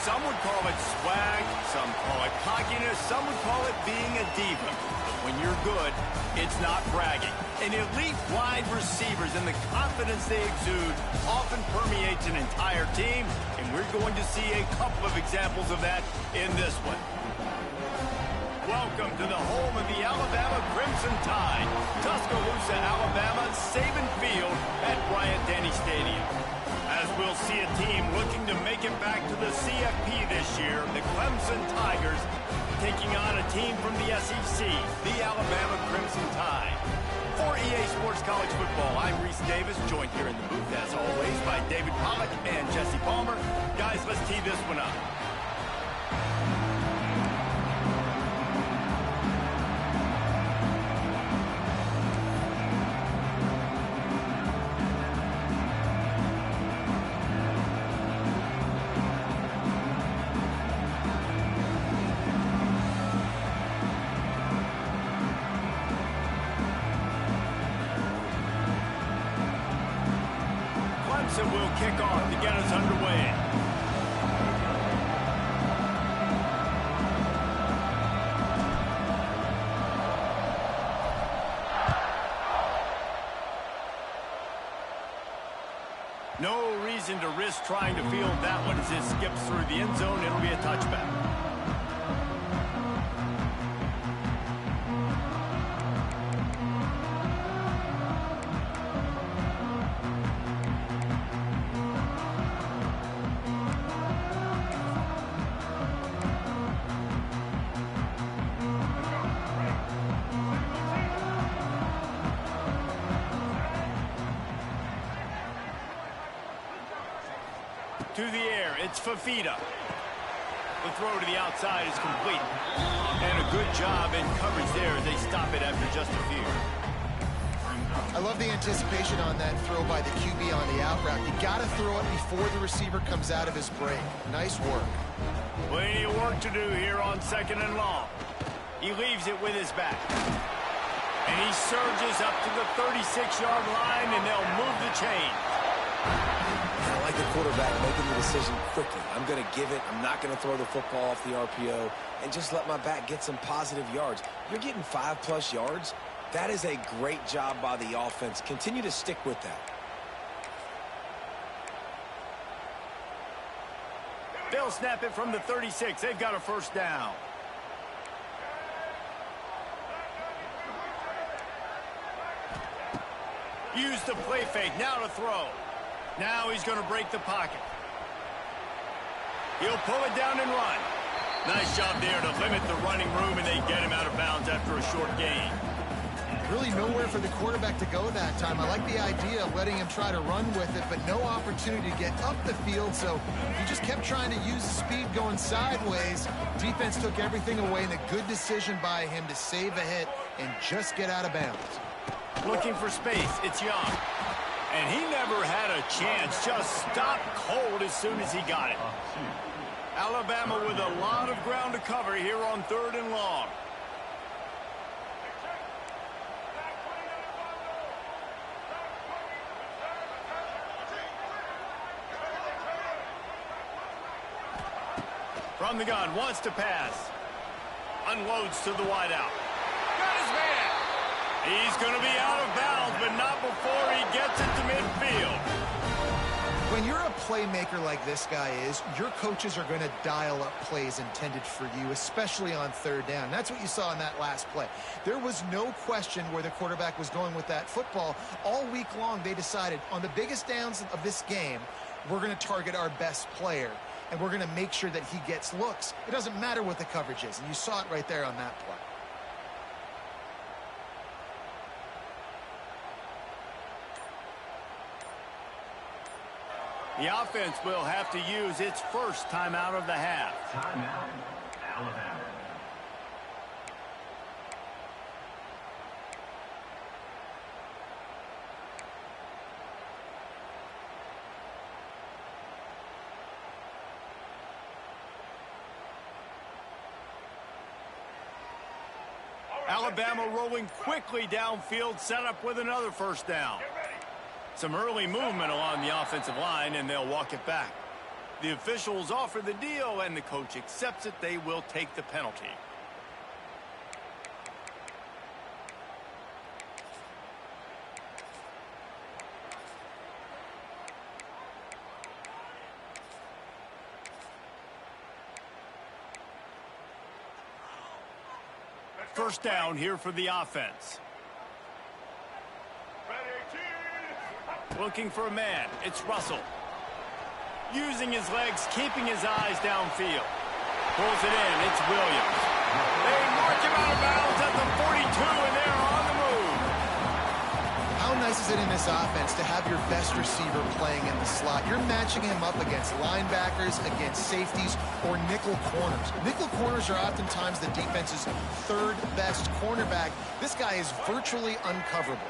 Some would call it swag, some call it cockiness, some would call it being a diva. But when you're good, it's not bragging. And elite wide receivers and the confidence they exude often permeates an entire team, and we're going to see a couple of examples of that in this one. Welcome to the home of the Alabama Crimson Tide, Tuscaloosa, Alabama, Saban Field at Bryant-Denny Stadium. As we'll see a team looking to make it back to the CFP this year, the Clemson Tigers taking on a team from the SEC, the Alabama Crimson Tide. For EA Sports College Football, I'm Reese Davis, joined here in the booth, as always, by David Pollack and Jesse Palmer. Guys, let's tee this one up. Clemson will kick off to get us underway. No reason to risk trying to field that one as it skips through the end zone. It'll be a touchback. To the air, it's Fafita. The throw to the outside is complete. And a good job in coverage there as they stop it after just a few. I love the anticipation on that throw by the QB on the out route. You got to throw it before the receiver comes out of his break. Nice work. Plenty of work to do here on 2nd and long. He leaves it with his back. And he surges up to the 36-yard line, and they'll move the chain. I like the quarterback making the decision quickly. I'm going to give it. I'm not going to throw the football off the RPO and just let my back get some positive yards. You're getting 5+ yards. That is a great job by the offense. Continue to stick with that. They'll snap it from the 36. They've got a first down. Use the play fake. Now to throw. Now he's going to break the pocket. He'll pull it down and run. Nice job there to limit the running room, and they get him out of bounds after a short gain. Really nowhere for the quarterback to go that time. I like the idea of letting him try to run with it, but no opportunity to get up the field, so he just kept trying to use the speed going sideways. Defense took everything away, and a good decision by him to save a hit and just get out of bounds. Looking for space. It's Young. And he never had a chance. Just stopped cold as soon as he got it. Alabama with a lot of ground to cover here on 3rd and long. From the gun, wants to pass. Unloads to the wideout. Got his man. He's going to be out of bounds, but not before he gets it to midfield. When you're a playmaker like this guy is, your coaches are going to dial up plays intended for you, especially on 3rd down. That's what you saw in that last play. There was no question where the quarterback was going with that football. All week long, they decided on the biggest downs of this game, we're going to target our best player, and we're going to make sure that he gets looks. It doesn't matter what the coverage is, and you saw it right there on that play. The offense will have to use its first timeout of the half. Timeout, Alabama. Alabama rolling quickly downfield, set up with another first down. Some early movement along the offensive line, and they'll walk it back. The officials offer the deal, and the coach accepts it. They will take the penalty. First down here for the offense. Looking for a man. It's Russell. Using his legs, keeping his eyes downfield. Pulls it in. It's Williams. They mark him out of bounds at the 42, and they're on the move. How nice is it in this offense to have your best receiver playing in the slot? You're matching him up against linebackers, against safeties, or nickel corners. Nickel corners are oftentimes the defense's third best cornerback. This guy is virtually uncoverable.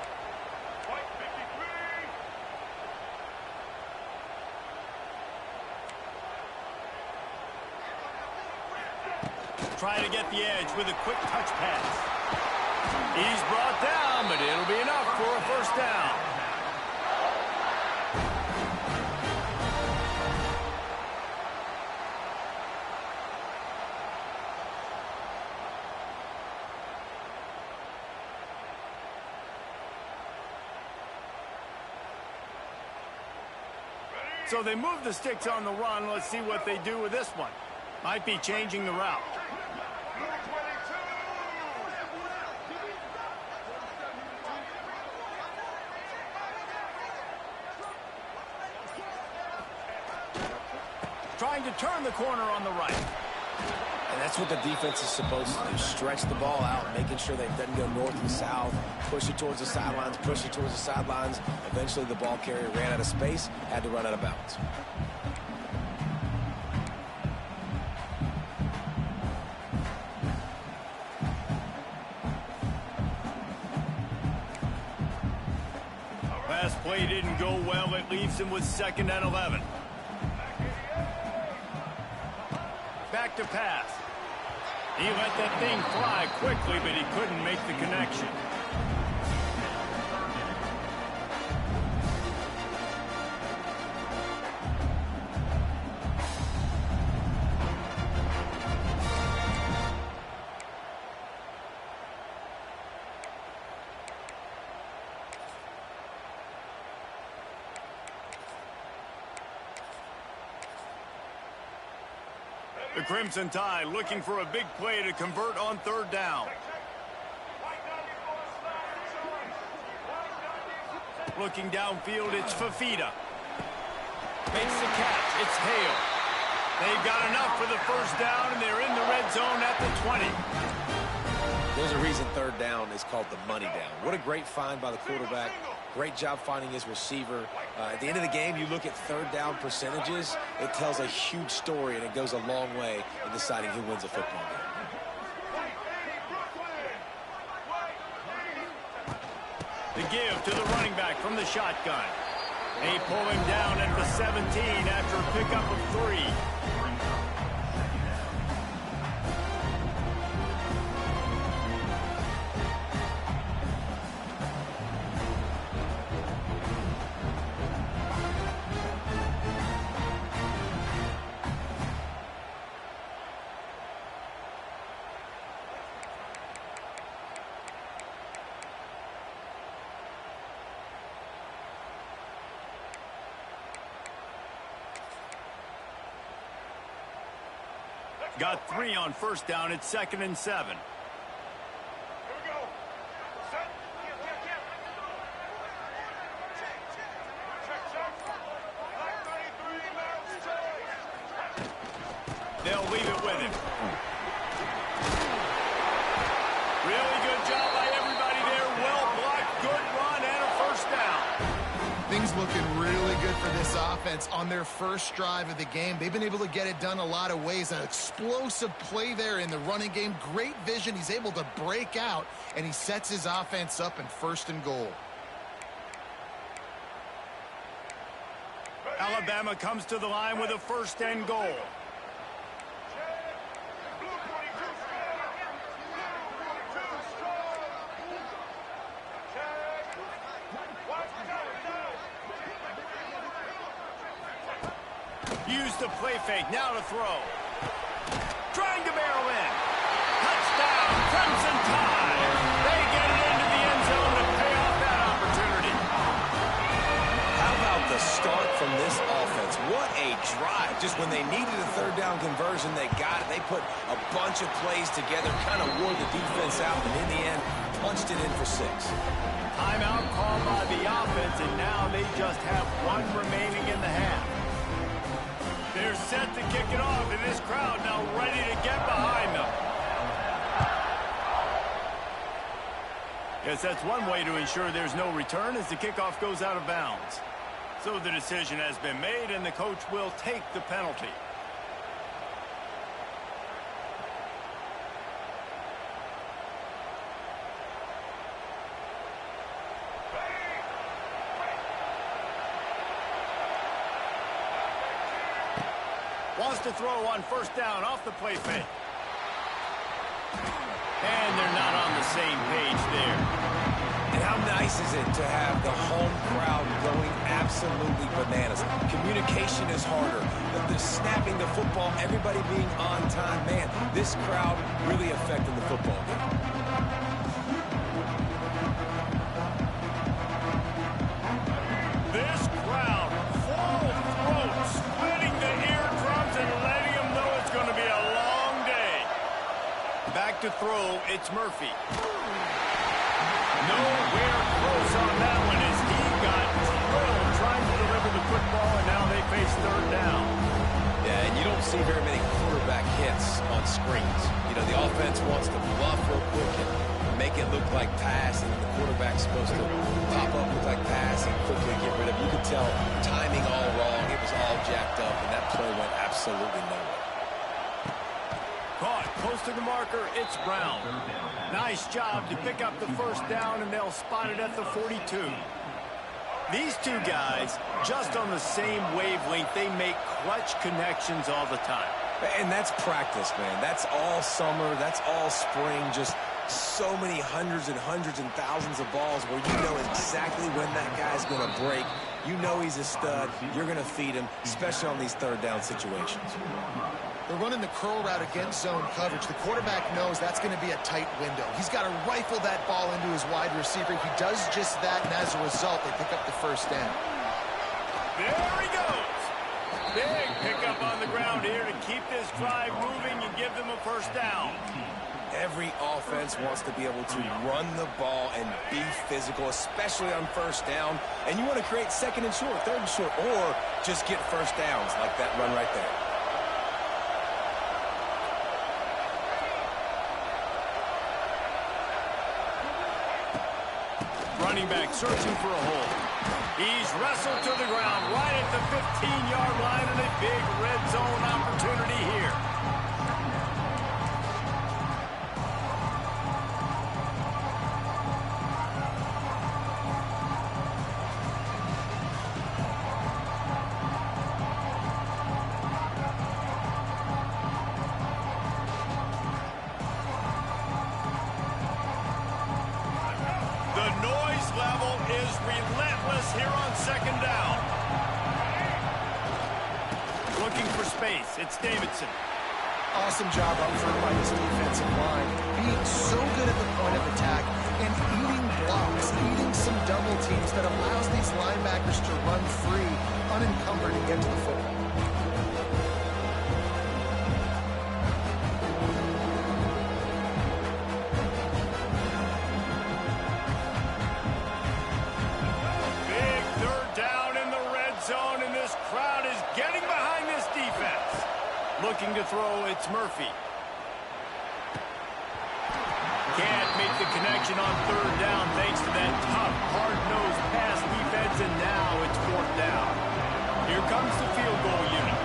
Trying to get the edge with a quick touch pass. He's brought down, but it'll be enough for a first down. So they move the sticks on the run. Let's see what they do with this one. Might be changing the route. Trying to turn the corner on the right. And that's what the defense is supposed to do. Stretch the ball out, making sure that it doesn't go north and south. Push it towards the sidelines, push it towards the sidelines. Eventually the ball carrier ran out of space, had to run out of bounds. Last play didn't go well. It leaves him with 2nd and 11. Back to pass. He let that thing fly quickly, but he couldn't make the connection. The Crimson Tide looking for a big play to convert on 3rd down. Looking downfield, it's Fafita. Makes the catch. It's Hale. They've got enough for the first down, and they're in the red zone at the 20. There's a reason 3rd down is called the money down. What a great find by the quarterback. Great job finding his receiver. At the end of the game, you look at 3rd down percentages. It tells a huge story, and it goes a long way in deciding who wins a football game. The give to the running back from the shotgun. They pull him down at the 17 after a pickup of 3. Got 3 on first down. It's 2nd and 7. They'll leave it with him. Really good job by everybody there. Well blocked, good run, and a first down. Things looking really good for this offense on their first drive of the game. They've been able to get it done a lot of ways. An explosive play there in the running game. Great vision. He's able to break out, and he sets his offense up in 1st and goal. Alabama comes to the line with a 1st and goal. Used the play fake. Now to throw. Trying to barrel in. Touchdown, Clemson Tide. They get it into the end zone to pay off that opportunity. How about the start from this offense? What a drive. Just when they needed a third down conversion, they got it. They put a bunch of plays together, kind of wore the defense out, and in the end, punched it in for 6. Timeout called by the offense, and now they just have one remaining in the half. They're set to kick it off, and this crowd now ready to get behind them. Guess that's one way to ensure there's no return as the kickoff goes out of bounds. So the decision has been made, and the coach will take the penalty. Wants to throw on first down off the play fake. And they're not on the same page there. And how nice is it to have the home crowd going absolutely bananas? Communication is harder. The snapping the football, everybody being on time. Man, this crowd really affecting the football game. This crowd, full throat, splitting the eardrums and letting them know it's going to be a long day. Back to throw, it's Murphy. Nowhere close on that one as he got drilled trying to deliver the football, and now they face third down. Yeah, and you don't see very many quarterback hits on screens. You know, the offense wants to bluff real quick and make it look like pass, and the quarterback's supposed to pop up, look like pass, and quickly get rid of it. You could tell timing all wrong. It was all jacked up, and that play went absolutely nowhere. Caught close to the marker, it's Brown. Nice job to pick up the first down, and they'll spot it at the 42. These two guys, just on the same wavelength, they make clutch connections all the time. And that's practice, man. That's all summer. That's all spring. Just so many hundreds and thousands of balls where you know exactly when that guy's going to break. You know he's a stud. You're going to feed him, especially on these third down situations. They're running the curl route against zone coverage. The quarterback knows that's going to be a tight window. He's got to rifle that ball into his wide receiver. He does just that, and as a result, they pick up the first down. There he goes. Big pickup on the ground here to keep this drive moving and give them a first down. Every offense wants to be able to run the ball and be physical, especially on first down. And you want to create second and short, third and short, or just get first downs like that run right there. Running back searching for a hole. He's wrestled to the ground right at the 15-yard line, and a big red zone opportunity here. Level is relentless here on second down. Looking for space. It's Davidson. Awesome job up front by this defensive line. Being so good at the point of attack and eating blocks, eating some double teams that allows these linebackers to run free, unencumbered, and get to the football. Looking to throw, it's Murphy. Can't make the connection on third down thanks to that tough, hard-nosed pass defense, and now it's fourth down. Here comes the field goal unit.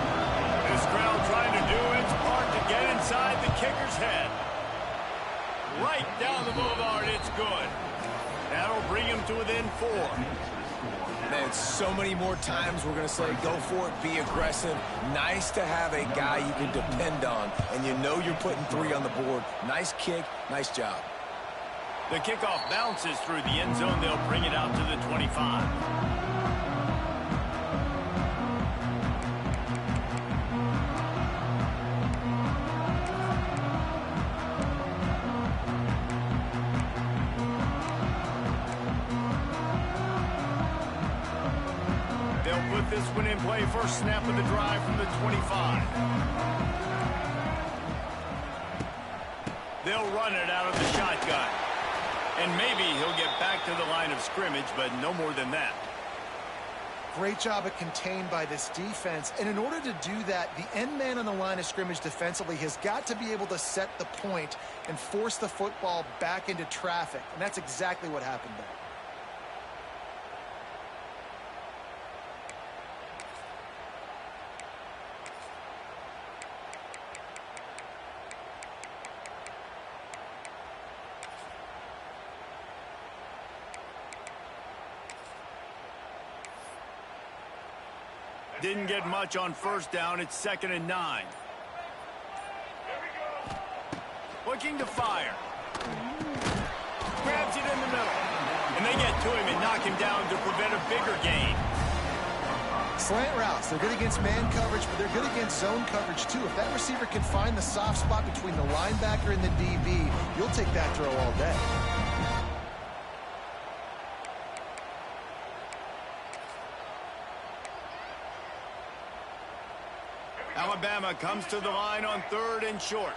This crowd trying to do its part to get inside the kicker's head. Right down the boulevard, it's good. That'll bring him to within 4. Man, so many more times we're going to say, go for it, be aggressive. Nice to have a guy you can depend on, and you know you're putting 3 on the board. Nice kick, nice job. The kickoff bounces through the end zone. They'll bring it out to the 25. with this one in play. First snap of the drive from the 25. They'll run it out of the shotgun. And maybe he'll get back to the line of scrimmage, but no more than that. Great job at contained by this defense. And in order to do that, the end man on the line of scrimmage defensively has got to be able to set the point and force the football back into traffic. And that's exactly what happened there. Didn't get much on first down. It's 2nd and 9. Looking to fire. Grabs it in the middle. And they get to him and knock him down to prevent a bigger gain. Slant routes. They're good against man coverage, but they're good against zone coverage too. If that receiver can find the soft spot between the linebacker and the DB, you'll take that throw all day. Alabama comes to the line on 3rd and short.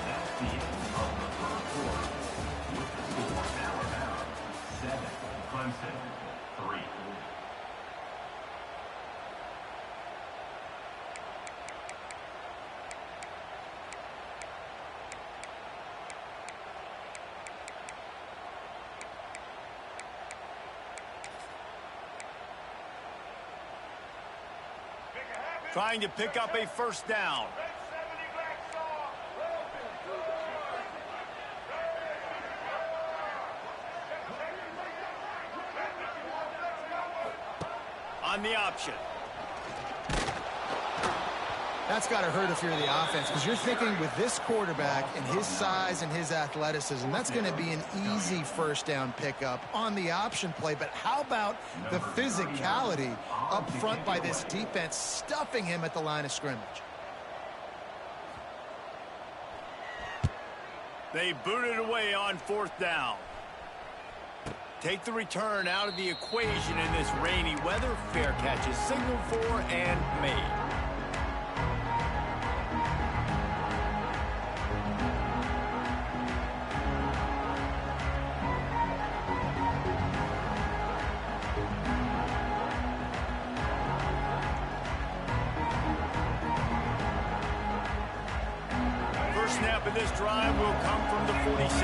That's the end of the third quarter. With the score, Alabama 7, Clemson 3. Trying to pick up a first down. On the option. That's got to hurt if you're the offense, because you're thinking with this quarterback and his size and his athleticism, that's going to be an easy first down pickup on the option play. But how about the physicality up front by this defense, stuffing him at the line of scrimmage? They boot it away on 4th down. Take the return out of the equation in this rainy weather. Fair catch is signaled for and made. Snap of this drive will come from the 46.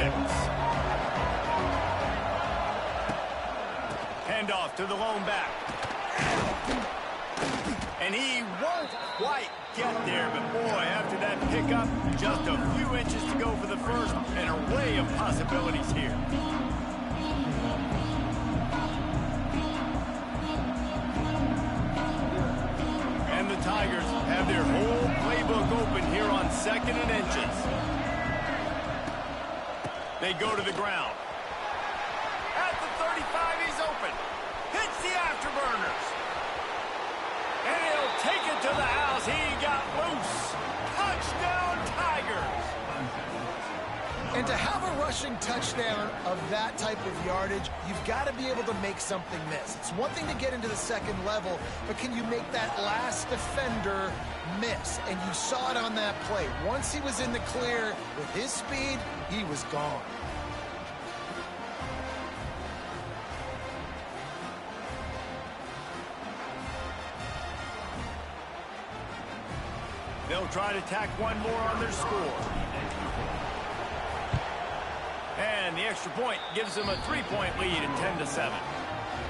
Handoff to the lone back. And he won't quite get there, but boy, after that pickup, just a few inches to go for the first, an array of possibilities here. And the Tigers have their whole playbook open here on 2nd and inches. They go to the ground. At the 35, he's open. Hits the afterburners. And he'll take it to the house. He got loose. Touchdown, Tigers. And to have a rushing touchdown of that type of yardage, you've got to be able to make something miss. It's one thing to get into the second level, but can you make that last defender miss? And you saw it on that play. Once he was in the clear with his speed, he was gone. They'll try to tack one more on their score. And the extra point gives them a 3-point lead at 10-7.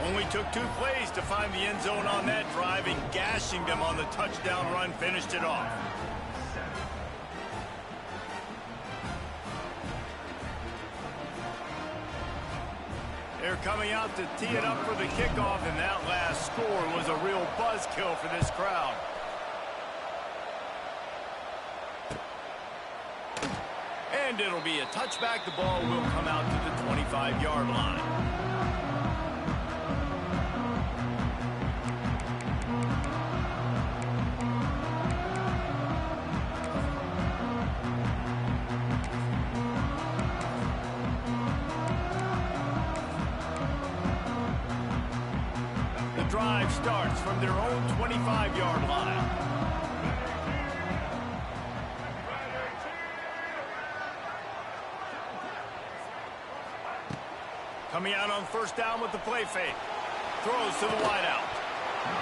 Only took 2 plays to find the end zone on that drive, and gashing them on the touchdown run finished it off. They're coming out to tee it up for the kickoff, and that last score was a real buzzkill for this crowd. And it'll be a touchback. The ball will come out to the 25-yard line. drive starts from their own 25-yard line. Coming out on first down with the play fake. Throws to the wideout.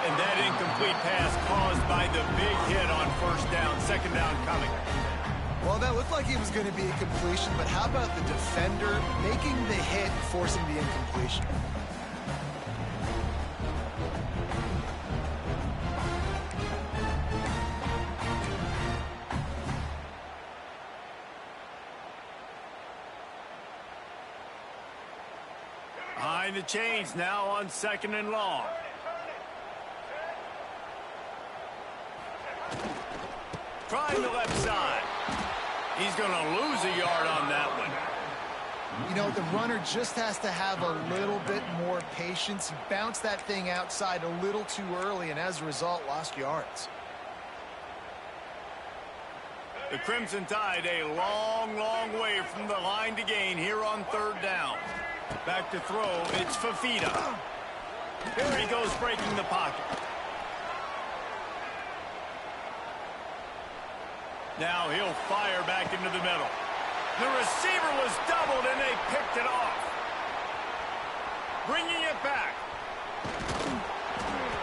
And that incomplete pass caused by the big hit on first down. Second down coming. Well, that looked like it was going to be a completion, but how about the defender making the hit, forcing the incompletion? Behind the chains now on second and long. Trying the left side. He's going to lose a yard on that one. You know, the runner just has to have a little bit more patience. He bounced that thing outside a little too early, and as a result, lost yards. The Crimson Tide a long, long way from the line to gain here on third down. Back to throw, it's Fafita. Here he goes breaking the pocket. Now he'll fire back into the middle. The receiver was doubled and they picked it off. Bringing it back.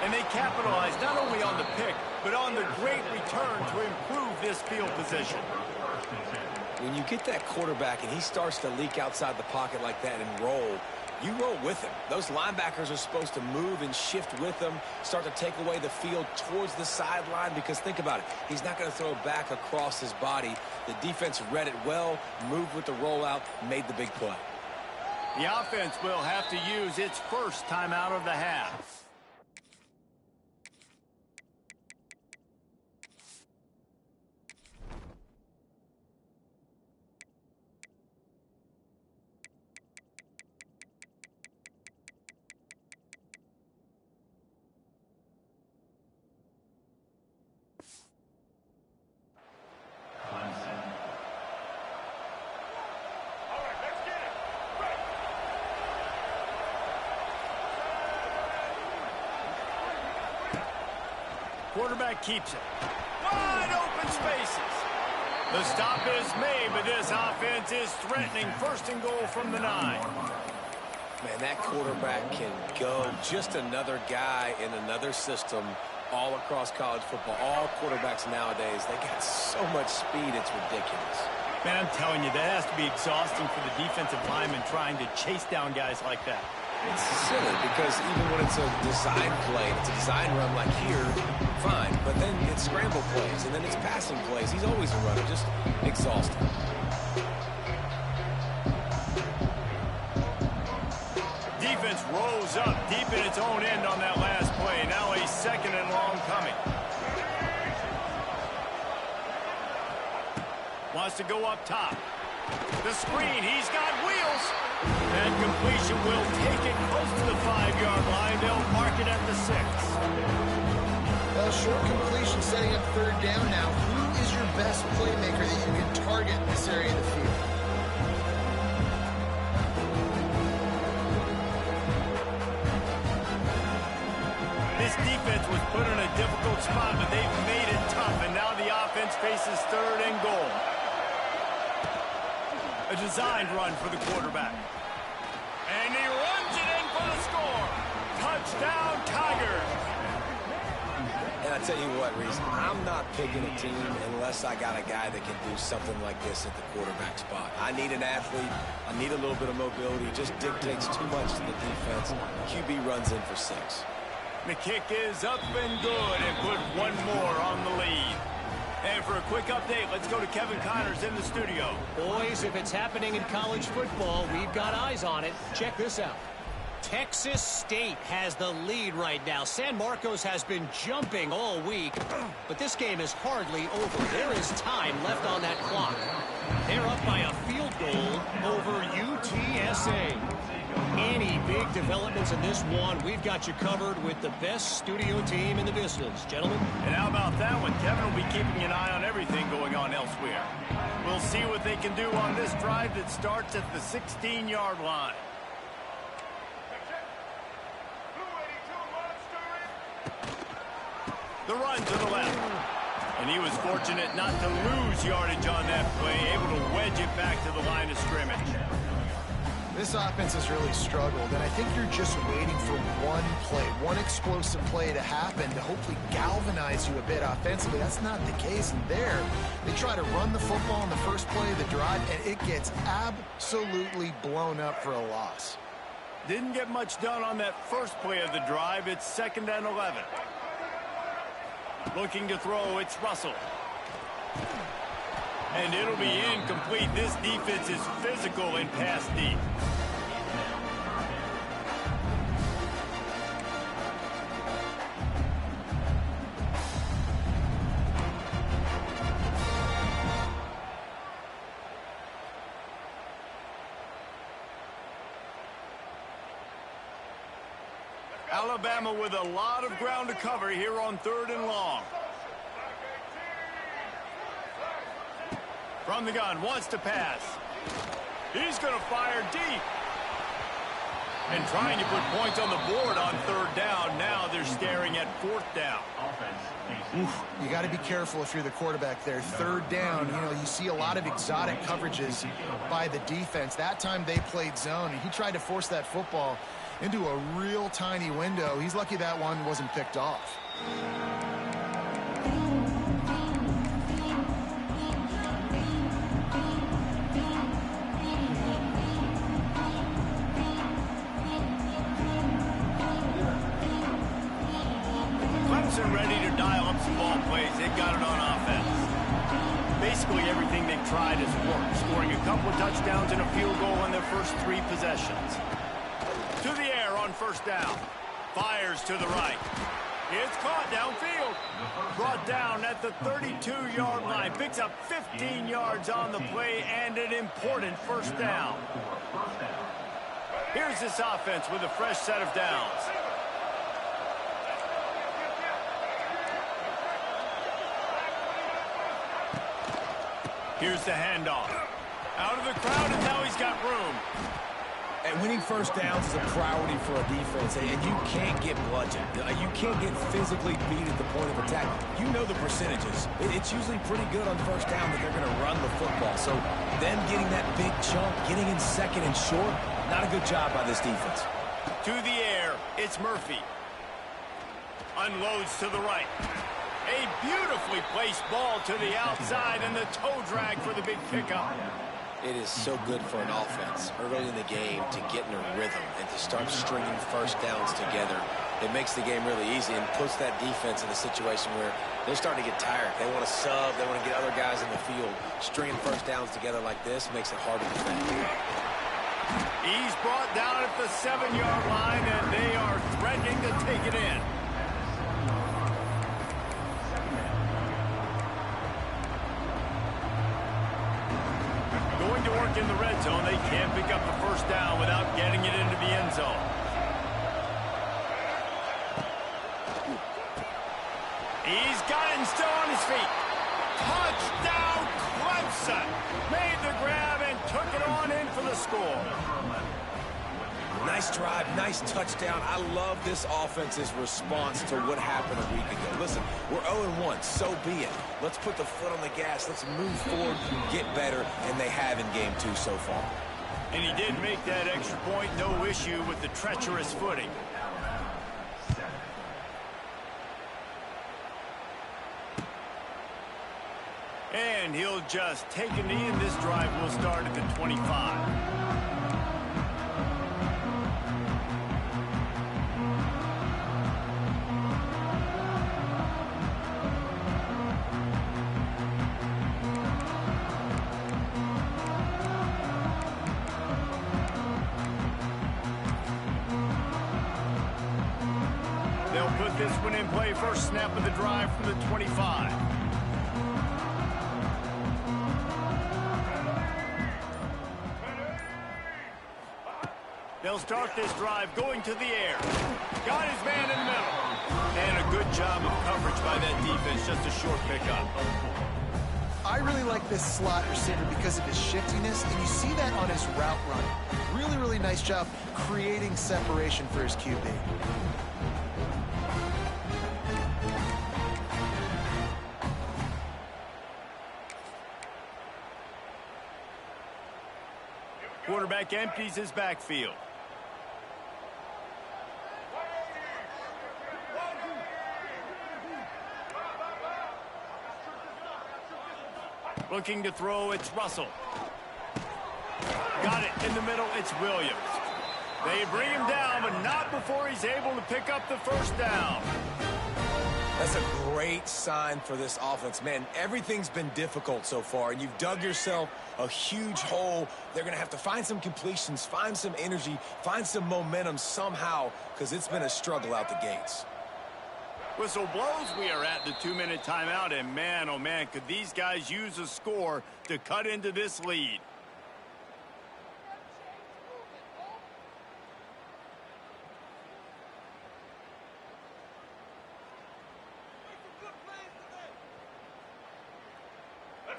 And they capitalized not only on the pick, but on the great return to improve this field position. When you get that quarterback and he starts to leak outside the pocket like that and roll, you roll with him. Those linebackers are supposed to move and shift with him, start to take away the field towards the sideline, because think about it. He's not going to throw back across his body. The defense read it well, moved with the rollout, made the big play. The offense will have to use its first timeout of the half. Clemson. Quarterback keeps it. Wide open spaces. The stop is made, but this offense is threatening first and goal from the 9. Man, that quarterback can go. Just another guy in another system all across college football. All quarterbacks nowadays, they got so much speed, it's ridiculous. Man, I'm telling you, that has to be exhausting for the defensive lineman trying to chase down guys like that. It's silly because even when it's a design play, it's a design run like here, fine. But then it's scramble plays, and then it's passing plays. He's always a runner, just exhausting. Defense rose up deep in its own end on that last play. Now a second and long coming. Wants to go up top. The screen, he's got wheels. That completion will take it close to the 5-yard line. They'll mark it at the 6. Well, short completion setting up third down now. Who is your best playmaker that you can target in this area of the field? This defense was put in a difficult spot, but they've made it tough, and now the offense faces third and goal. A designed run for the quarterback. And he runs it in for the score. Touchdown, Tigers. And I tell you what, Reese, I'm not picking a team unless I got a guy that can do something like this at the quarterback spot. I need an athlete. I need a little bit of mobility. It just dictates too much to the defense. QB runs in for 6. The kick is up and good, and put one more on the lead. And for a quick update, let's go to Kevin Connors in the studio. Boys, if it's happening in college football, we've got eyes on it. Check this out. Texas State has the lead right now. San Marcos has been jumping all week, but this game is hardly over. There is time left on that clock. They're up by a field goal over UTSA. Any big developments in this one, we've got you covered with the best studio team in the business, gentlemen. And how about that one? Kevin will be keeping an eye on everything going on elsewhere. We'll see what they can do on this drive that starts at the 16-yard line. The run to the left. And he was fortunate not to lose yardage on that play, able to wedge it back to the line of scrimmage. This offense has really struggled, and I think you're just waiting for one play, one explosive play to happen to hopefully galvanize you a bit offensively. That's not the case, and there, they try to run the football in the first play of the drive, and it gets absolutely blown up for a loss. Didn't get much done on that first play of the drive. It's 2nd and 11. Looking to throw, it's Russell. And it'll be incomplete. This defense is physical and pass deep. Alabama with a lot of ground to cover here on 3rd and long. From the gun, wants to pass. He's going to fire deep. And trying to put points on the board on 3rd down. Now they're staring at 4th down. You got to be careful if you're the quarterback there. 3rd down, you see a lot of exotic coverages by the defense. That time they played zone, and he tried to force that football into a real tiny window. He's lucky that one wasn't picked off. Clemson ready to dial up some ball plays. They got it on offense. Basically everything they've tried has worked, scoring a couple of touchdowns and a field goal on their first 3 possessions. To the air on 1st down. Fires to the right. It's caught downfield. Brought down at the 32-yard line. Picks up 15 yards on the play and an important 1st down. Here's this offense with a fresh set of downs. Here's the handoff. Out of the crowd, and now he's got room. And winning 1st downs is a priority for a defense, and you can't get bludgeoned. You can't get physically beat at the point of attack. You know the percentages. It's usually pretty good on 1st down that they're going to run the football. So them getting that big chunk, getting in 2nd and short, not a good job by this defense. To the air, it's Murphy. Unloads to the right. A beautifully placed ball to the outside, and the toe drag for the big pickup. It is so good for an offense early in the game to get in a rhythm and to start stringing 1st downs together. It makes the game really easy and puts that defense in a situation where they're starting to get tired. They want to sub. They want to get other guys in the field. Stringing 1st downs together like this makes it hard to defend. He's brought down at the 7-yard line, and they are threatening to take it in. Going to work in the red zone. They can't pick up the 1st down without getting it into the end zone. He's got it and still on his feet. Touchdown, Clemson. Made the grab and took it on in for the score. Nice drive, nice touchdown. I love this offense's response to what happened a week ago. Listen, we're 0-1, so be it. Let's put the foot on the gas. Let's move forward, get better, and they have in game 2 so far. And he did make that extra point, no issue with the treacherous footing. And he'll just take a knee, and this drive will start at the 25. They'll put this one in play. First snap of the drive from the 25. They'll start this drive going to the air. Got his man in the middle. And a good job of coverage by that defense. Just a short pickup. I really like this slot receiver because of his shiftiness, and you see that on his route run. Really, really nice job creating separation for his QB. quarterback empties his backfield. Looking to throw, it's Russell. Got it in the middle, it's Williams. They bring him down, but not before he's able to pick up the first down. That's a great sign for this offense. Man, everything's been difficult so far, and you've dug yourself a huge hole. They're going to have to find some completions, find some energy, find some momentum somehow, because it's been a struggle out the gates. Whistle blows, we are at the 2-minute timeout, and man, oh man, could these guys use a score to cut into this lead.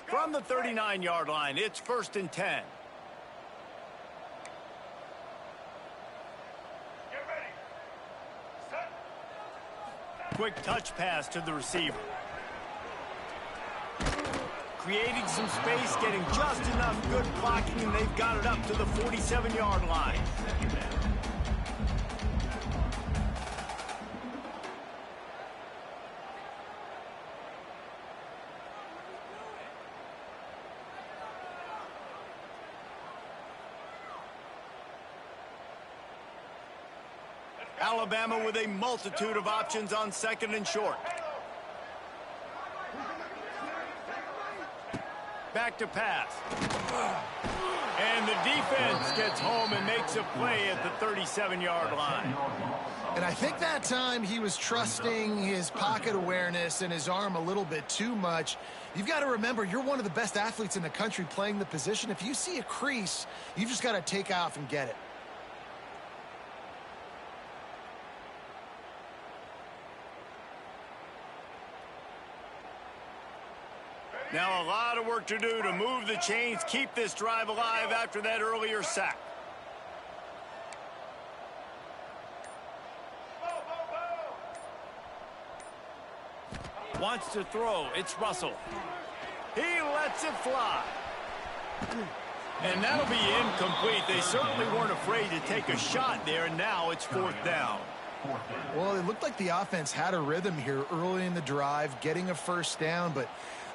From the 39-yard line, it's 1st and 10. Get ready. Set. Quick touch pass to the receiver. Creating some space, getting just enough good blocking, and they've got it up to the 47-yard line. Alabama with a multitude of options on 2nd and short. Back to pass. And the defense gets home and makes a play at the 37-yard line. And I think that time he was trusting his pocket awareness and his arm a little bit too much. You've got to remember, you're one of the best athletes in the country playing the position. If you see a crease, you've just got to take off and get it. Now a lot of work to do to move the chains, keep this drive alive after that earlier sack. Wants to throw, it's Russell. He lets it fly. And that'll be incomplete. They certainly weren't afraid to take a shot there, and now it's 4th down. Well, it looked like the offense had a rhythm here early in the drive, getting a first down, but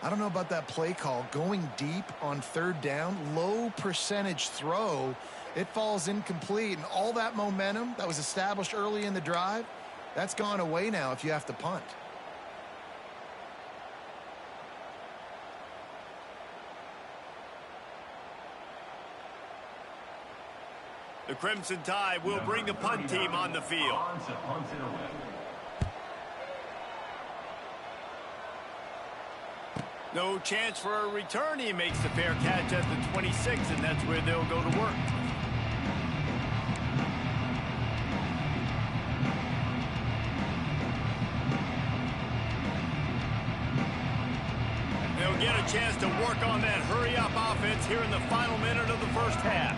I don't know about that play call. Going deep on 3rd down, low percentage throw, it falls incomplete, and all that momentum that was established early in the drive, that's gone away now if you have to punt. The Crimson Tide will bring the punt team on the field. No chance for a return. He makes the fair catch at the 26, and that's where they'll go to work. They'll get a chance to work on that hurry-up offense here in the final minute of the first half.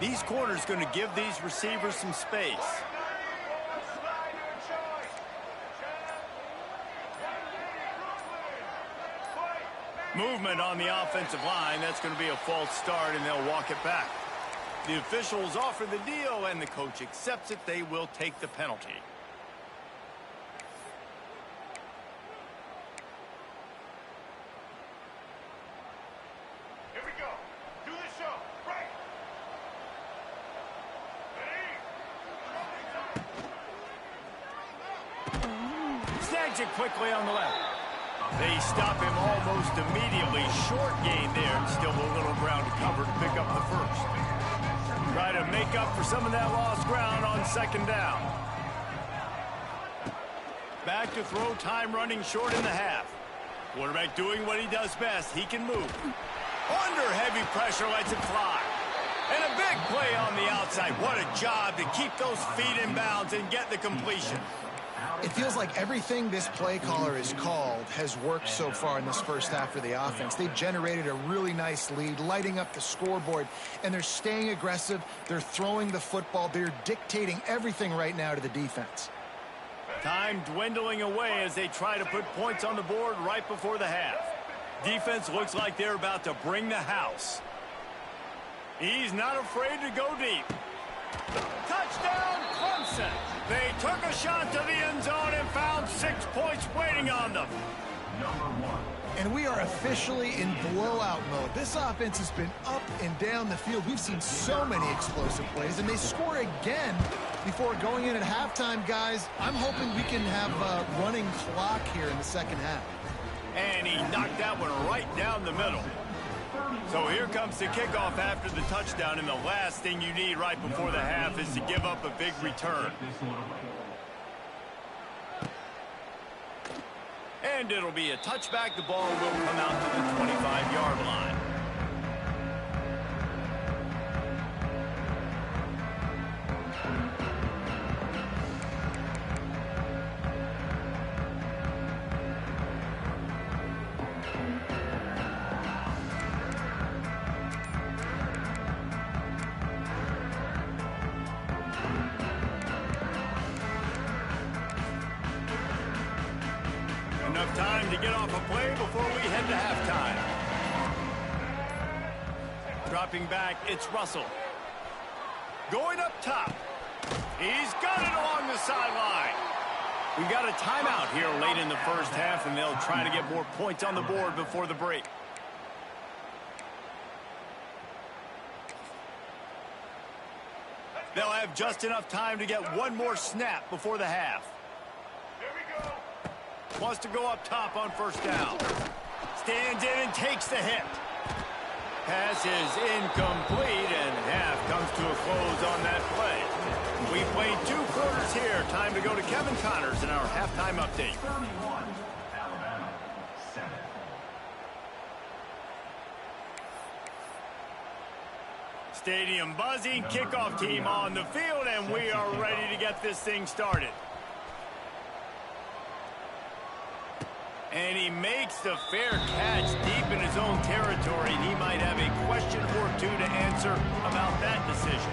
These corners going to give these receivers some space. Movement on the offensive line. That's going to be a false start, and they'll walk it back. The officials offer the deal, and the coach accepts it. They will take the penalty. Here we go. Do the show. Right. Snags it quickly on the left. They stop him almost immediately. Short gain there, and still a little ground to cover to pick up the first. Try to make up for some of that lost ground on 2nd down. Back to throw, time running short in the half. Quarterback doing what he does best. He can move. Under heavy pressure, lets it fly. And a big play on the outside. What a job to keep those feet in bounds and get the completion. It feels like everything this play caller has called has worked so far in this first half for the offense. They've generated a really nice lead, lighting up the scoreboard, and they're staying aggressive. They're throwing the football. They're dictating everything right now to the defense. Time dwindling away as they try to put points on the board right before the half. Defense looks like they're about to bring the house. He's not afraid to go deep. Touchdown, Clemson. They took a shot to the end zone and found 6 points waiting on them. Number 1. And we are officially in blowout mode. This offense has been up and down the field. We've seen so many explosive plays, and they score again before going in at halftime, guys. I'm hoping we can have a running clock here in the second half. And he knocked that one right down the middle. So here comes the kickoff after the touchdown, and the last thing you need right before the half is to give up a big return. And it'll be a touchback. The ball will come out to the 25-yard line. Enough time to get off a play before we head to halftime. Dropping back, it's Russell. Going up top. He's got it along the sideline. We've got a timeout here late in the first half, and they'll try to get more points on the board before the break. They'll have just enough time to get one more snap before the half. Wants to go up top on first down. Stands in and takes the hit. Pass is incomplete, and half comes to a close on that play. We played 2 quarters here. Time to go to Kevin Connors in our halftime update. 31, Alabama, 7. Stadium buzzing, kickoff team on the field, and we are ready to get this thing started. And he makes the fair catch deep in his own territory, and he might have a question or two to answer about that decision.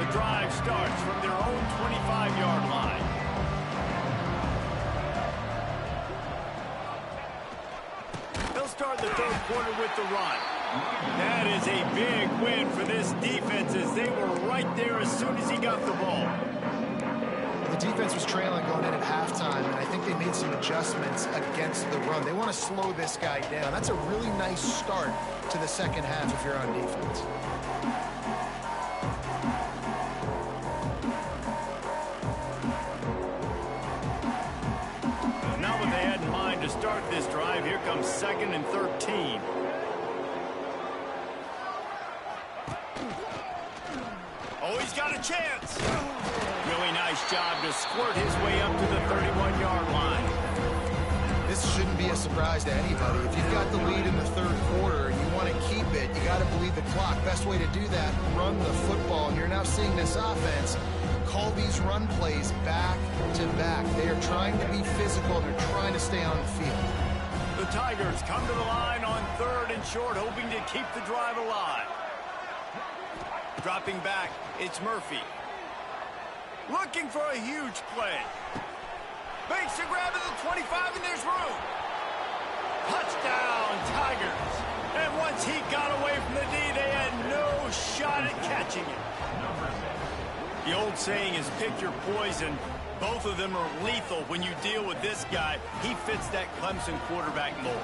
The drive starts from their own 25-yard line. Start the third quarter with the run. That is a big win for this defense, as they were right there as soon as he got the ball. The defense was trailing going in at halftime, and I think they made some adjustments against the run. They want to slow this guy down. That's a really nice start to the second half if you're on defense. To start this drive, here comes 2nd and 13. Oh, he's got a chance. Really nice job to squirt his way up to the 31-yard line. This shouldn't be a surprise to anybody. If you've got the lead in the third quarter and you want to keep it, you got to bleed the clock. Best way to do that, run the football. And you're now seeing this offense call these run plays back to back. They are trying to be physical. They're trying to stay on the field. The Tigers come to the line on 3rd and short, hoping to keep the drive alive. Dropping back, it's Murphy. Looking for a huge play. Makes a grab at the 25, and there's room. Touchdown, Tigers. And once he got away from the D, they had no shot at catching it. The old saying is pick your poison. Both of them are lethal when you deal with this guy. He fits that Clemson quarterback mold.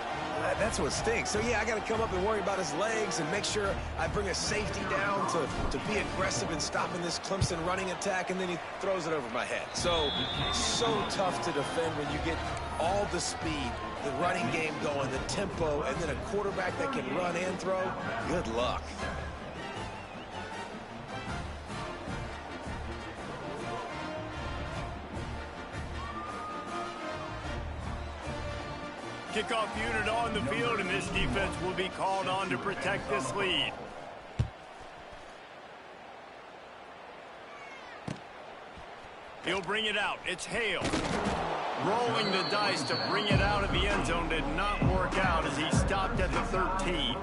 That's what stinks. So, yeah, I got to come up and worry about his legs and make sure I bring a safety down to be aggressive in stopping this Clemson running attack, and then he throws it over my head. So tough to defend when you get all the speed, the running game going, the tempo, and then a quarterback that can run and throw. Good luck. Kickoff unit on the field, and this defense will be called on to protect this lead. He'll bring it out. It's Hale. Rolling the dice to bring it out of the end zone did not work out as he stopped at the 13.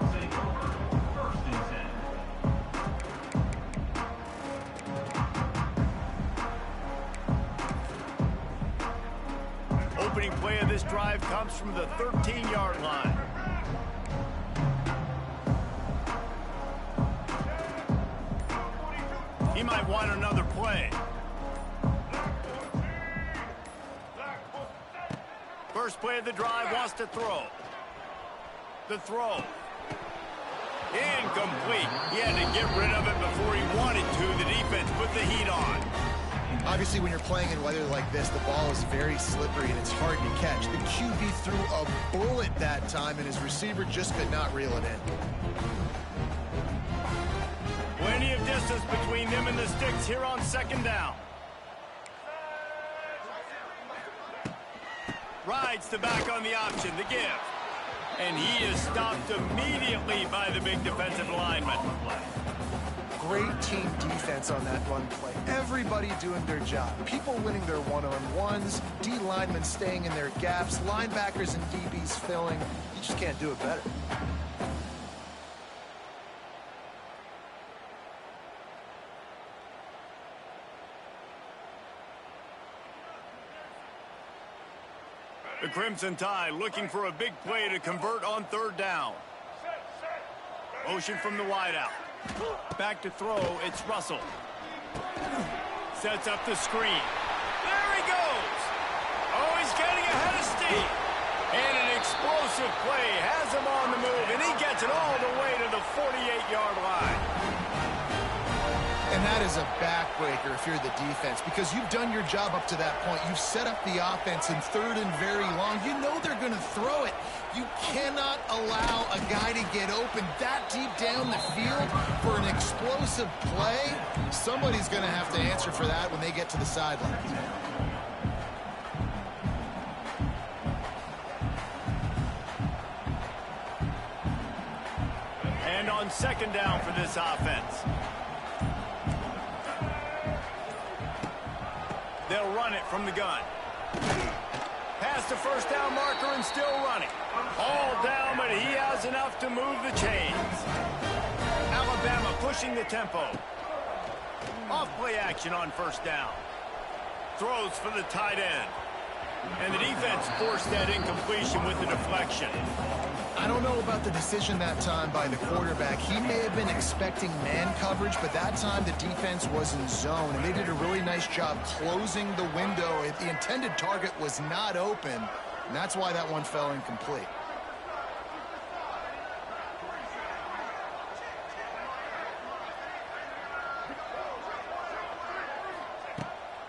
play of this drive comes from the 13-yard line. He might want another play. First play of the drive, wants to throw. The throw. Incomplete. He had to get rid of it before he wanted to. The defense put the heat on. Obviously, when you're playing in weather like this, the ball is very slippery and it's hard to catch. The QB threw a bullet that time, and his receiver just could not reel it in. Plenty of distance between them and the sticks here on second down. Rides the back on the option, the give. And he is stopped immediately by the big defensive lineman. Great team defense on that run play. Everybody doing their job. People winning their one-on-ones, D linemen staying in their gaps, linebackers and DBs filling. You just can't do it better. The Crimson Tide looking for a big play to convert on third down. Motion from the wideout. Back to throw, it's Russell. Sets up the screen. There he goes! Oh, he's getting ahead of steam. And an explosive play has him on the move, and he gets it all the way to the 48-yard line. And that is a backbreaker if you're the defense, because you've done your job up to that point. You've set up the offense in third and very long. You know they're going to throw it. You cannot allow a guy to get open that deep down the field for an explosive play. Somebody's going to have to answer for that when they get to the sidelines. And on second down for this offense. They'll run it from the gun. Past the first down marker and still running. All down, but he has enough to move the chains. Alabama pushing the tempo. Off play action on first down. Throws for the tight end. And the defense forced that incompletion with the deflection. I don't know about the decision that time by the quarterback. He may have been expecting man coverage, but that time the defense was in zone, and they did a really nice job closing the window. The intended target was not open, and that's why that one fell incomplete.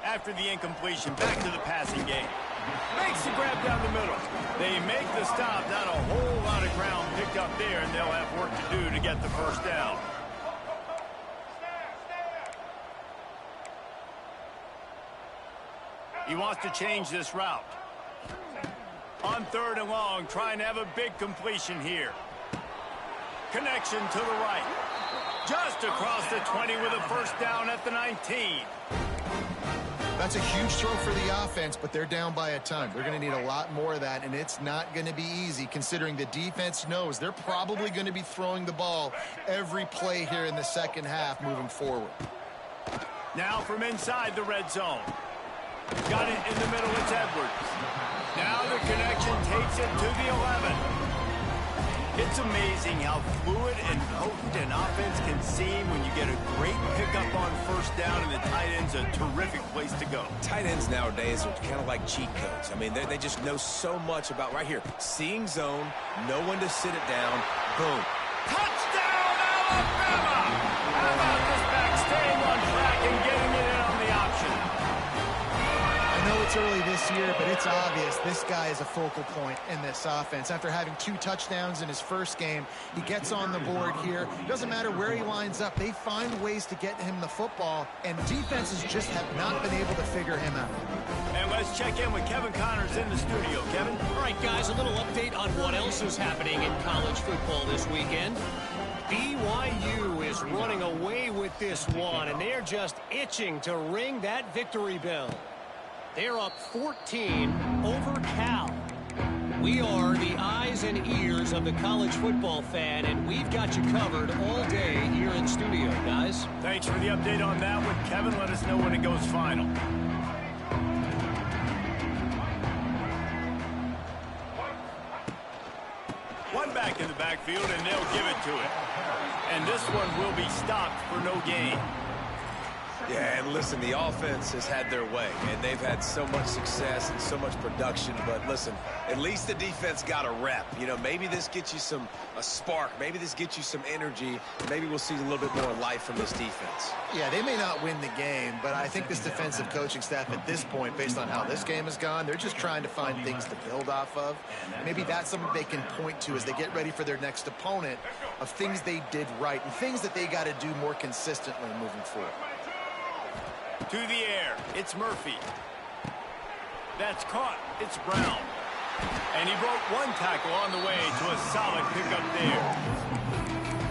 After the incompletion, back to the passing game. Makes the grab down the middle. They make the stop. Not a whole lot of ground picked up there, and they'll have work to do to get the first down. He wants to change this route. On third and long, trying to have a big completion here. Connection to the right. Just across the 20 with a first down at the 19. That's a huge throw for the offense, but they're down by a ton. They're going to need a lot more of that, and it's not going to be easy considering the defense knows they're probably going to be throwing the ball every play here in the second half moving forward. Now from inside the red zone. Got it in the middle, it's Edwards. Now the connection takes it to the 11. It's amazing how fluid and potent an offense can seem when you get a great pickup on first down, and the tight end's a terrific place to go. Tight ends nowadays are kind of like cheat codes. I mean, they just know so much about right here. Seeing zone, know when to sit it down, boom. Touchdown, Alabama! How about this back staying on track and getting it in on the option? I know it's early this year, but it's obvious this guy is a focal point in this offense. After having 2 touchdowns in his first game, he gets on the board here. It doesn't matter where he lines up. They find ways to get him the football, and defenses just have not been able to figure him out. And let's check in with Kevin Connors in the studio. Kevin? All right, guys, a little update on what else is happening in college football this weekend. BYU is running away with this one, and they're just itching to ring that victory bell. They're up 14 over Cal. We are the eyes and ears of the college football fan, and we've got you covered all day here in studio, guys. Thanks for the update on that one, Kevin. Let us know when it goes final. back in the backfield, and they'll give it to him. And this one will be stopped for no gain. Yeah, and listen, the offense has had their way, and they've had so much success and so much production. But listen, at least the defense got a rep. You know, maybe this gets you a spark. Maybe this gets you some energy. Maybe we'll see a little bit more life from this defense. Yeah, they may not win the game, but I think this defensive coaching staff at this point, based on how this game has gone, they're just trying to find things to build off of. Maybe that's something they can point to as they get ready for their next opponent, of things they did right and things that they got to do more consistently moving forward. To the air, it's Murphy. That's caught. It's Brown. And he broke one tackle on the way to a solid pickup there.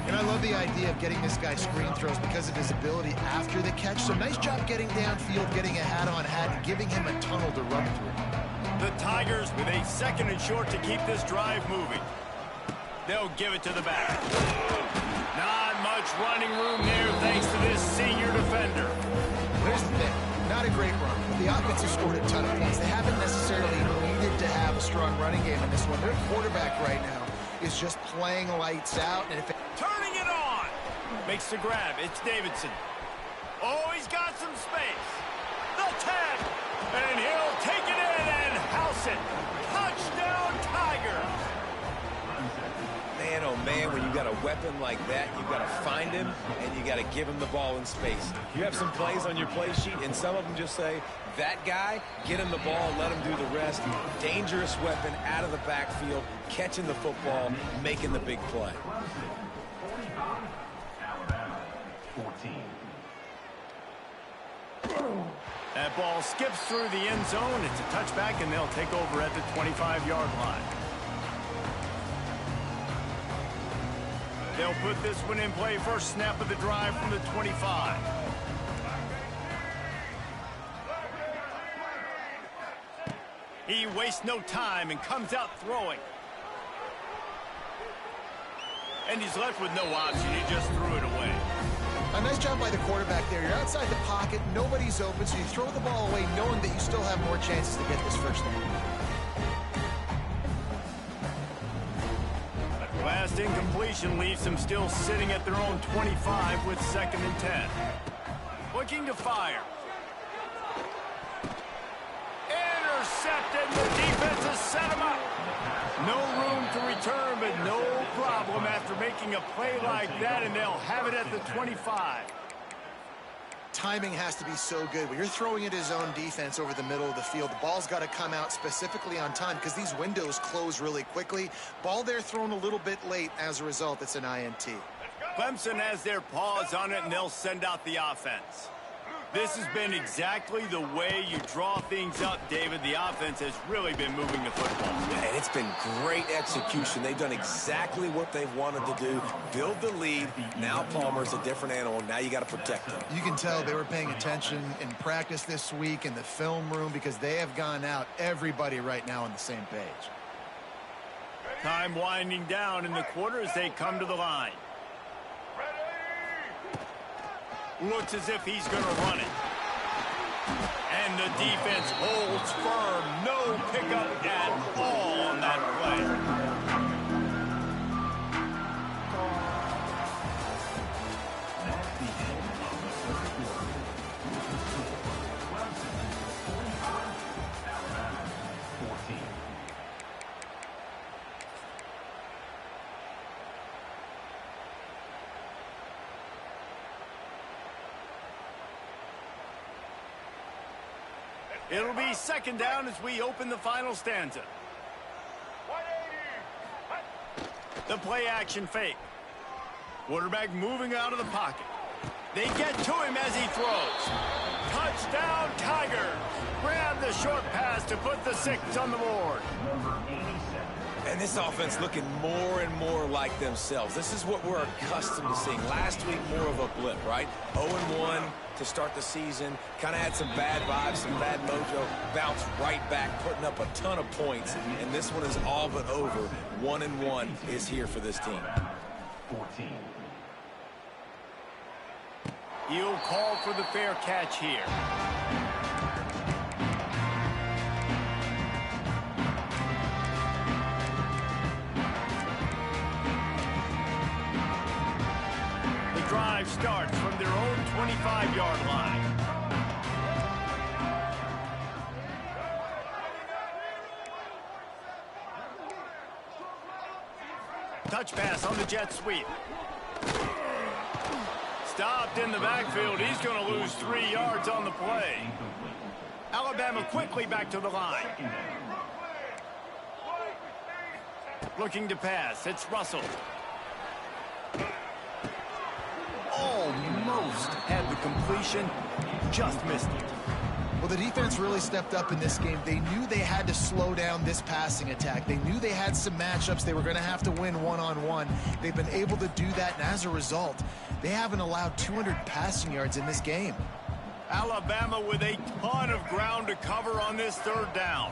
And I love the idea of getting this guy screen throws because of his ability after the catch. So nice job getting downfield, getting a hat-on-hat, and giving him a tunnel to run through. The Tigers with a 2nd and short to keep this drive moving. They'll give it to the back. Not much running room there thanks to this senior defender. Here's the thing, not a great run, but the offense has scored a ton of points. They haven't necessarily needed to have a strong running game in this one. Their quarterback right now is just playing lights out. And if turning it on, makes the grab. It's Davidson. Oh, he's got some space. The 10, and he'll take it in and house it. Touchdown, Tigers. Man, oh man, when you got a weapon like that, you got to find him and you got to give him the ball in space. You have some plays on your play sheet, and some of them just say, that guy, get him the ball, let him do the rest. Dangerous weapon out of the backfield, catching the football, making the big play. Alabama, 14. That ball skips through the end zone. It's a touchback, and they'll take over at the 25-yard line. They'll put this one in play. First snap of the drive from the 25. He wastes no time and comes out throwing. And he's left with no option. He just threw it away. a nice job by the quarterback there. You're outside the pocket, nobody's open, so you throw the ball away knowing that you still have more chances to get this first down. Last incompletion leaves them still sitting at their own 25 with 2nd and 10. Looking to fire. Intercepted. The defense has set him up. No room to return, but no problem after making a play like that, and they'll have it at the 25. Timing has to be so good. When you're throwing at his own defense over the middle of the field, the ball's got to come out specifically on time because these windows close really quickly. Ball there thrown a little bit late. As a result, it's an INT. Clemson has their paws on it, and they'll send out the offense. This has been exactly the way you draw things up, David. The offense has really been moving the football. Yeah, and it's been great execution. They've done exactly what they've wanted to do. Build the lead. Now Palmer's a different animal. Now you got to protect him. You can tell they were paying attention in practice this week in the film room because they have gone out, everybody right now on the same page. Time winding down in the quarter as they come to the line. Looks as if he's going to run it. And the defense holds firm. No pickup at all on that play. That's the end of the first quarter. Clemson 45, Alabama 14. It'll be 2nd down as we open the final stanza. The play action fake. Quarterback moving out of the pocket. They get to him as he throws. Touchdown, Tigers. Grab the short pass to put the 6 on the board. Number 87. And this offense looking more and more like themselves. This is what we're accustomed to seeing. Last week, more of a blip, right? 0-1 to start the season. Kind of had some bad vibes, some bad mojo. Bounced right back, putting up a ton of points. And this one is all but over. 1-1 is here for this team. 14. He'll call for the fair catch here. drive starts from their own 25-yard line. Touch pass on the jet sweep. Stopped in the backfield. He's going to lose 3 yards on the play. Alabama quickly back to the line. Looking to pass. It's Russell. Almost had the completion. Just missed it. Well, the defense really stepped up in this game. They knew they had to slow down this passing attack. They knew they had some matchups they were going to have to win one-on-one. They've been able to do that, and as a result, they haven't allowed 200 passing yards in this game. Alabama with a ton of ground to cover on this third down.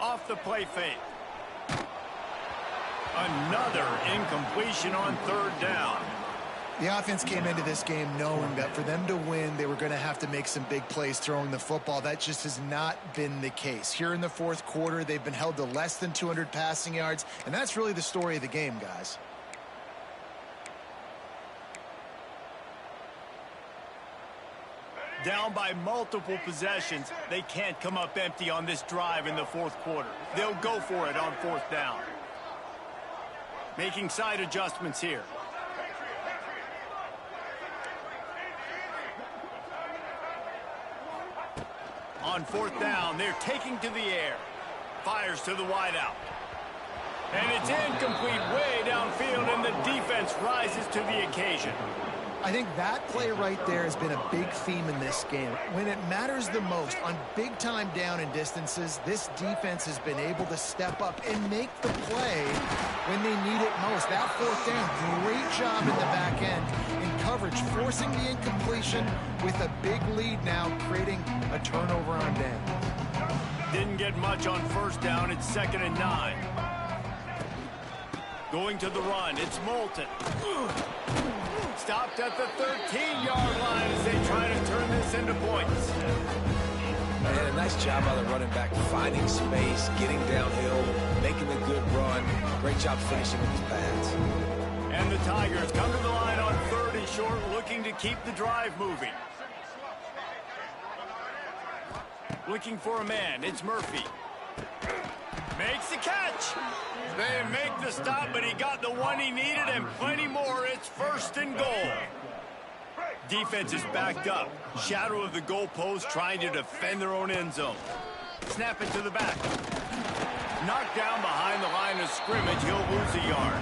Off the play fake. Another incompletion on third down. The offense came into this game knowing that for them to win, they were going to have to make some big plays throwing the football. That just has not been the case. Here in the fourth quarter, they've been held to less than 200 passing yards, and that's really the story of the game, guys. Down by multiple possessions, they can't come up empty on this drive in the fourth quarter. They'll go for it on fourth down. Making side adjustments here. On fourth down, they're taking to the air. Fires to the wideout. And it's incomplete way downfield, and the defense rises to the occasion. I think that play right there has been a big theme in this game. When it matters the most, on big-time down and distances, this defense has been able to step up and make the play when they need it most. That fourth down, great job in the back end in coverage, forcing the incompletion with a big lead now, creating a turnover on down. Didn't get much on first down. It's 2nd and 9. Going to the run. It's Moulton. Stopped at the 13-yard line as they try to turn this into points. Man, a nice job by the running back, finding space, getting downhill, making a good run. Great job finishing with his pads. And the Tigers come to the line on 3rd and short, looking to keep the drive moving. Looking for a man. It's Murphy. Makes the catch. They make the stop, but he got the one he needed and plenty more. It's 1st and goal. Defense is backed up. Shadow of the goalpost trying to defend their own end zone. Snap it to the back. Knocked down behind the line of scrimmage. He'll lose a yard.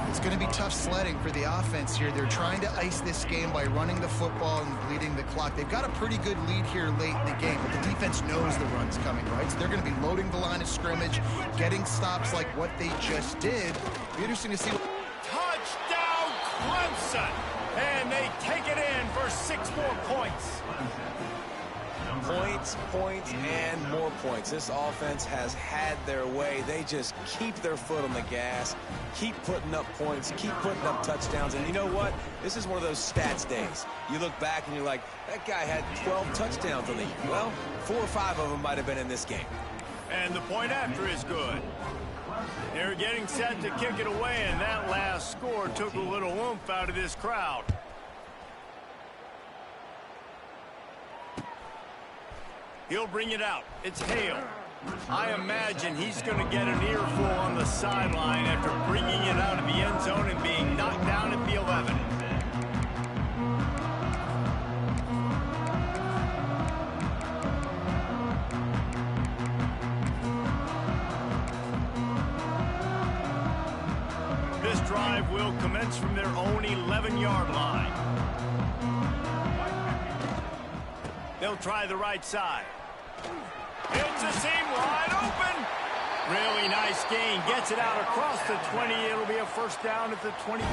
It's going to be tough sledding for the offense here. They're trying to ice this game by running the football and bleeding the clock. They've got a pretty good lead here late in the game, but the defense knows the run's coming, right? So they're going to be loading the line of scrimmage, getting stops like what they just did. Be interesting to see. Touchdown, Clemson! And they take it in for 6 more points. Points, and more points. This offense has had their way. They just keep their foot on the gas, keep putting up points, keep putting up touchdowns. And you know what? This is one of those stats days. You look back and you're like, that guy had 12 touchdowns on the year. Well, 4 or 5 of them might have been in this game. And the point after is good. They're getting set to kick it away, and that last score took a little oomph out of this crowd. He'll bring it out. It's Hale. I imagine he's going to get an earful on the sideline after bringing it out of the end zone and being knocked down at the 11. This drive will commence from their own 11-yard line. They'll try the right side. It's a seam wide open. Really nice gain. Gets it out across the 20. It'll be a first down at the 22.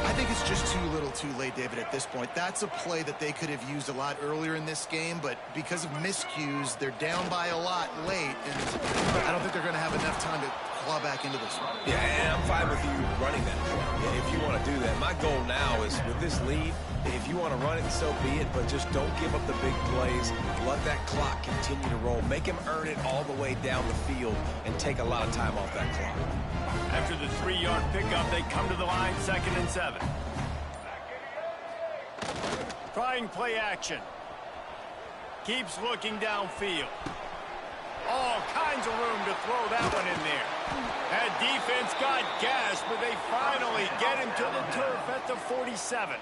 I think it's just too little too late, David, at this point. That's a play that they could have used a lot earlier in this game, but because of miscues, they're down by a lot late, and I don't think they're going to have enough time to claw back into this one. Yeah, and I'm fine with you running that. Yeah, if you want to do that. My goal now is, with this lead, If you want to run it, so be it, but just don't give up the big plays. Let that clock continue to roll. Make him earn it all the way down the field and take a lot of time off that clock. After the 3-yard pickup, they come to the line, 2nd and 7. Trying play action. Keeps looking downfield. All kinds of room to throw that one in there. That defense got gashed, but they finally get him to the turf at the 47.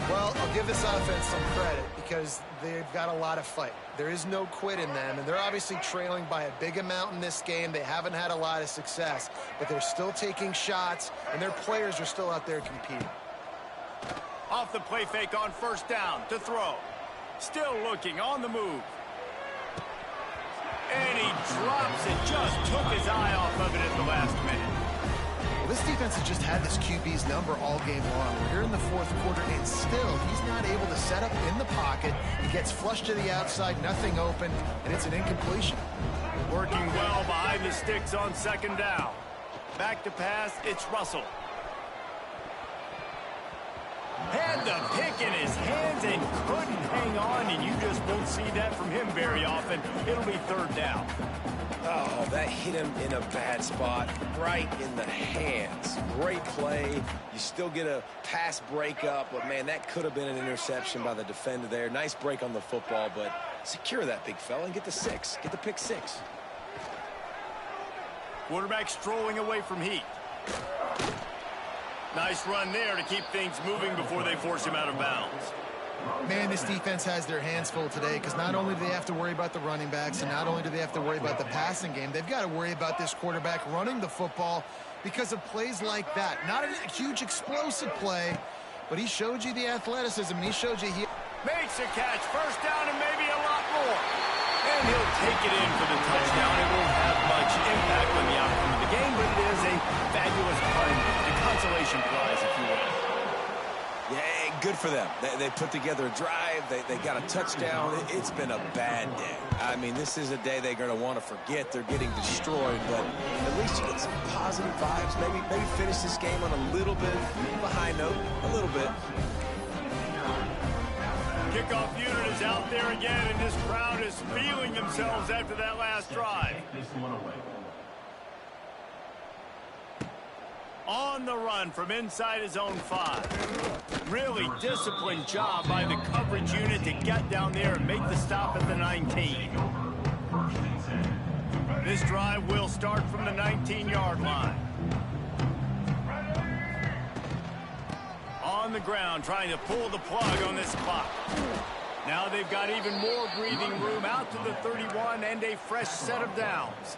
Well, I'll give this offense some credit because they've got a lot of fight. There is no quit in them, and they're obviously trailing by a big amount in this game. They haven't had a lot of success, but they're still taking shots, and their players are still out there competing. Off the play fake on 1st down to throw. Still looking on the move. And he drops it, just took his eye off of it at the last minute. Well, this defense has just had this QB's number all game long. We're here in the 4th quarter, and still he's not able to set up in the pocket. He gets flushed to the outside, nothing open, and it's an incompletion. Working well behind the sticks on 2nd down. Back to pass, it's Russell. Had the pick in his hands and couldn't hang on, and you just won't see that from him very often. It'll be 3rd down. Oh, that hit him in a bad spot, right in the hands. Great play. You still get a pass breakup, but, man, that could have been an interception by the defender there. Nice break on the football, but secure that big fella and get the 6. Get the pick 6. Quarterback strolling away from Heat. Nice run there to keep things moving before they force him out of bounds. Man, this defense has their hands full today because not only do they have to worry about the running backs and not only do they have to worry about the passing game, they've got to worry about this quarterback running the football because of plays like that. Not a huge explosive play, but he showed you the athleticism, and he showed you he makes a catch, 1st down and maybe a lot more. And he'll take it in for the touchdown. It won't have much impact on the outcome of the game, but it is a fabulous pun. The consolation prize, if you will. Yeah, good for them. They put together a drive. They got a touchdown. It's been a bad day. I mean, this is a day they're going to want to forget. They're getting destroyed, but at least you get some positive vibes. Maybe finish this game on a little bit of a high note, a little bit. Kickoff unit is out there again, and this crowd is feeling themselves after that last drive. On the run from inside his own 5. Really disciplined job by the coverage unit to get down there and make the stop at the 19. This drive will start from the 19-yard line. On the ground, trying to pull the plug on this clock. Now they've got even more breathing room out to the 31 and a fresh set of downs.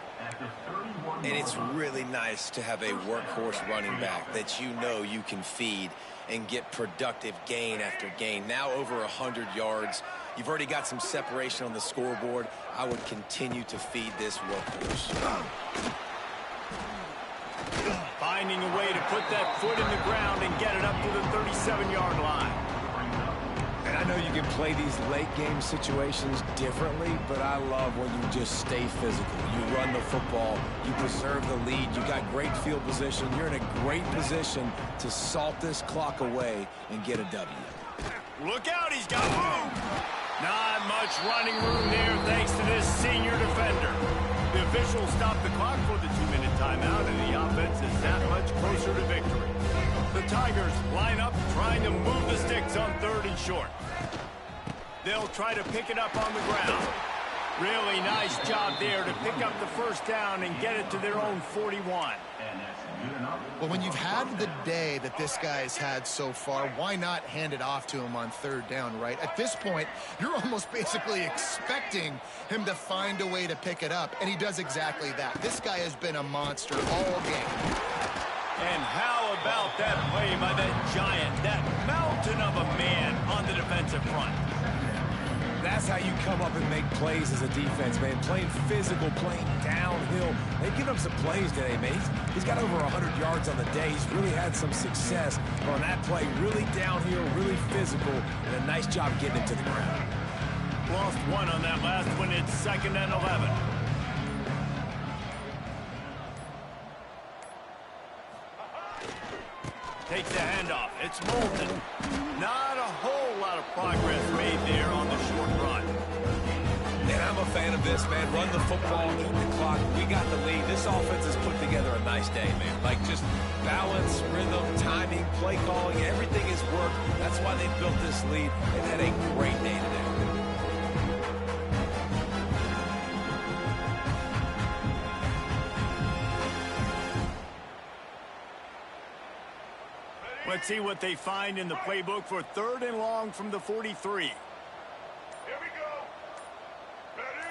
And it's really nice to have a workhorse running back that you know you can feed and get productive gain after gain. Now over 100 yards. You've already got some separation on the scoreboard. I would continue to feed this workhorse. Finding a way to put that foot in the ground and get it up to the 37-yard line. And I know you can play these late game situations differently, but I love when you just stay physical. You run the football, you preserve the lead, you got great field position, you're in a great position to salt this clock away and get a W. Look out, he's got room. Not much running room there thanks to this senior defender. The officials stopped the clock for the 2-minute timeout, and the offense is that much closer to victory. The Tigers line up trying to move the sticks on 3rd and short. They'll try to pick it up on the ground. Really nice job there to pick up the 1st down and get it to their own 41. Well, when you've had the day that this guy's had so far, why not hand it off to him on 3rd down, right? At this point, you're almost basically expecting him to find a way to pick it up, and he does exactly that. This guy has been a monster all game. And how about that play by that giant, that mountain of a man on the defensive front? That's how you come up and make plays as a defense, man. Playing physical, playing downhill. They've given him some plays today, man. He's got over 100 yards on the day. He's really had some success on that play. Really downhill, really physical, and a nice job getting it to the ground. Lost one on that last one. It's 2nd and 11. Take the handoff. It's Moulton. Not a whole lot of progress made there on the short run. And I'm a fan of this, man. Run the football, eat the clock. We got the lead. This offense has put together a nice day, man. Like, just balance, rhythm, timing, play calling, everything has worked. That's why they built this lead and had a great day today. Let's see what they find in the playbook for 3rd and long from the 43. Here we go. Ready?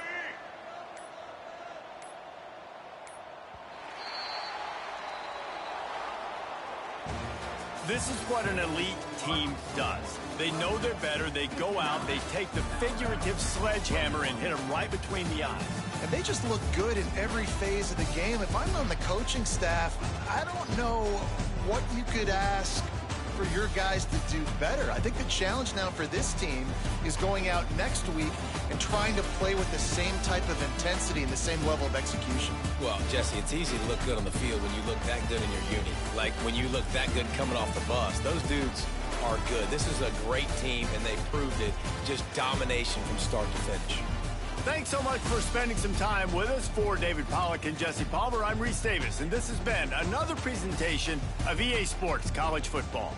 This is what an elite team does. They know they're better. They go out. They take the figurative sledgehammer and hit them right between the eyes. And they just look good in every phase of the game. If I'm on the coaching staff, I don't know what you could ask for your guys to do better. I think the challenge now for this team is going out next week and trying to play with the same type of intensity and the same level of execution. Well, Jesse, it's easy to look good on the field when you look that good in your unit. Like when you look that good coming off the bus. Those dudes are good. This is a great team, and they proved it. Just domination from start to finish. Thanks so much for spending some time with us. For David Pollack and Jesse Palmer, I'm Reese Davis, and this has been another presentation of EA Sports College Football.